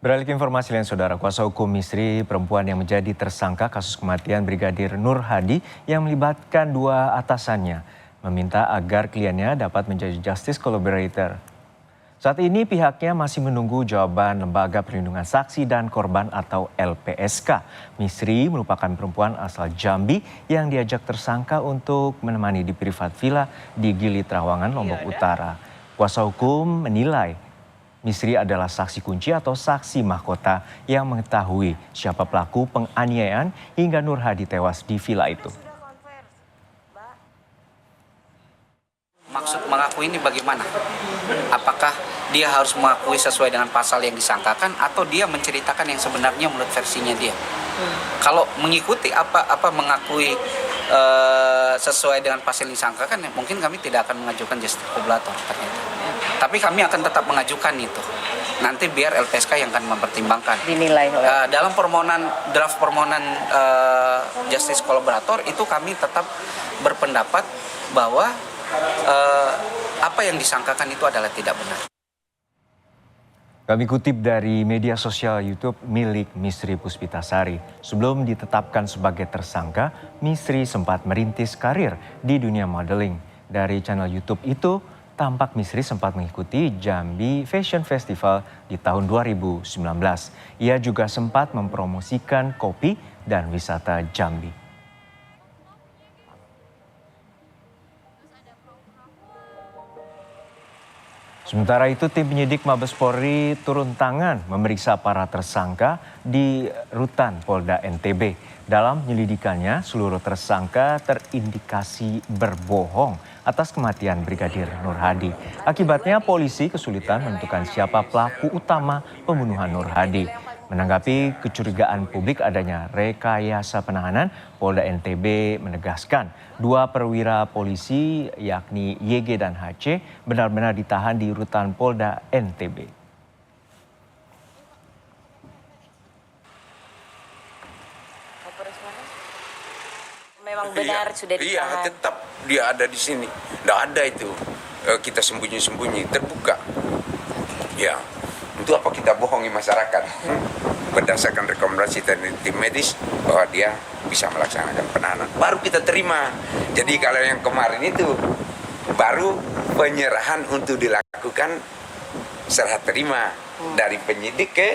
Beralih ke informasi lain, Saudara, kuasa hukum istri perempuan yang menjadi tersangka kasus kematian Brigadir Nur Hadi yang melibatkan dua atasannya meminta agar kliennya dapat menjadi justice collaborator. Saat ini pihaknya masih menunggu jawaban Lembaga Perlindungan Saksi dan Korban atau LPSK. Misri merupakan perempuan asal Jambi yang diajak tersangka untuk menemani di privat villa di Gili Trawangan, Lombok Utara. Kuasa hukum menilai Misri adalah saksi kunci atau saksi mahkota yang mengetahui siapa pelaku penganiayaan hingga Nur Hadi tewas di villa itu. Maksud mengakui ini bagaimana? Apakah dia harus mengakui sesuai dengan pasal yang disangkakan atau dia menceritakan yang sebenarnya menurut versinya dia? Kalau mengikuti apa mengakui sesuai dengan pasal yang disangkakan, mungkin kami tidak akan mengajukan justice collaborator ternyata. Tapi kami akan tetap mengajukan itu. Nanti biar LPSK yang akan mempertimbangkan. Dinilai dalam draft permohonan justice collaborator itu kami tetap berpendapat bahwa apa yang disangkakan itu adalah tidak benar. Kami kutip dari media sosial YouTube milik Misri Puspitasari. Sebelum ditetapkan sebagai tersangka, Misri sempat merintis karir di dunia modeling. Dari channel YouTube itu, tampak Misri sempat mengikuti Jambi Fashion Festival di tahun 2019. Ia juga sempat mempromosikan kopi dan wisata Jambi. Sementara itu, tim penyidik Mabes Polri turun tangan memeriksa para tersangka di rutan Polda NTB. Dalam penyelidikannya, seluruh tersangka terindikasi berbohong atas kematian Brigadir Nur Hadi. Akibatnya, polisi kesulitan menentukan siapa pelaku utama pembunuhan Nur Hadi. Menanggapi kecurigaan publik adanya rekayasa penahanan, Polda NTB menegaskan dua perwira polisi yakni YG dan HC benar-benar ditahan di rutan Polda NTB. Memang benar sudah ditahan. Iya, tetap dia ada di sini. Tidak ada itu kita sembunyi-sembunyi, terbuka. Ya, untuk apa kita bohongi masyarakat? Berdasarkan rekomendasi dari tim medis bahwa dia bisa melaksanakan penahanan, baru kita terima. Jadi kalau yang kemarin itu baru penyerahan untuk dilakukan serah terima dari penyidik ke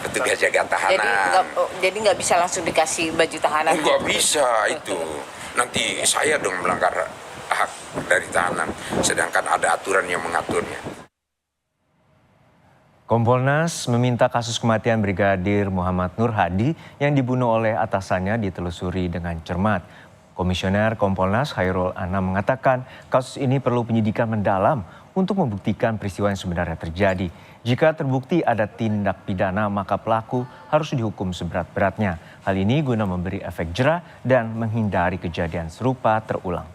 petugas jaga tahanan. Jadi nggak bisa langsung dikasih baju tahanan? Nggak bisa itu. Nanti saya dong melanggar hak dari tahanan. Sedangkan ada aturan yang mengaturnya. Kompolnas meminta kasus kematian Brigadir Muhammad Nur Hadi yang dibunuh oleh atasannya ditelusuri dengan cermat. Komisioner Kompolnas Hairul Anam mengatakan kasus ini perlu penyidikan mendalam untuk membuktikan peristiwa yang sebenarnya terjadi. Jika terbukti ada tindak pidana, maka pelaku harus dihukum seberat-beratnya. Hal ini guna memberi efek jera dan menghindari kejadian serupa terulang.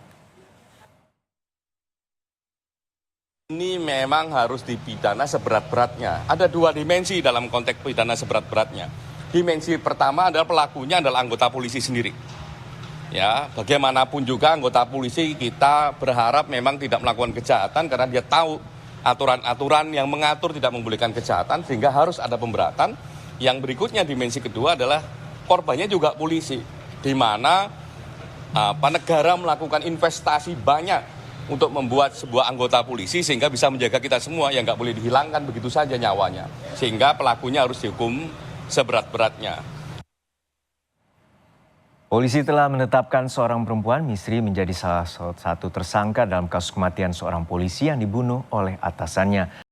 Ini memang harus dipidana seberat-beratnya. Ada dua dimensi dalam konteks pidana seberat-beratnya. Dimensi pertama adalah pelakunya adalah anggota polisi sendiri. Ya, bagaimanapun juga anggota polisi kita berharap memang tidak melakukan kejahatan karena dia tahu aturan-aturan yang mengatur tidak membolehkan kejahatan sehingga harus ada pemberatan. Yang berikutnya dimensi kedua adalah korbannya juga polisi, di mana negara melakukan investasi banyak untuk membuat sebuah anggota polisi sehingga bisa menjaga kita semua yang nggak boleh dihilangkan begitu saja nyawanya. Sehingga pelakunya harus dihukum seberat-beratnya. Polisi telah menetapkan seorang perempuan Misri menjadi salah satu tersangka dalam kasus kematian seorang polisi yang dibunuh oleh atasannya.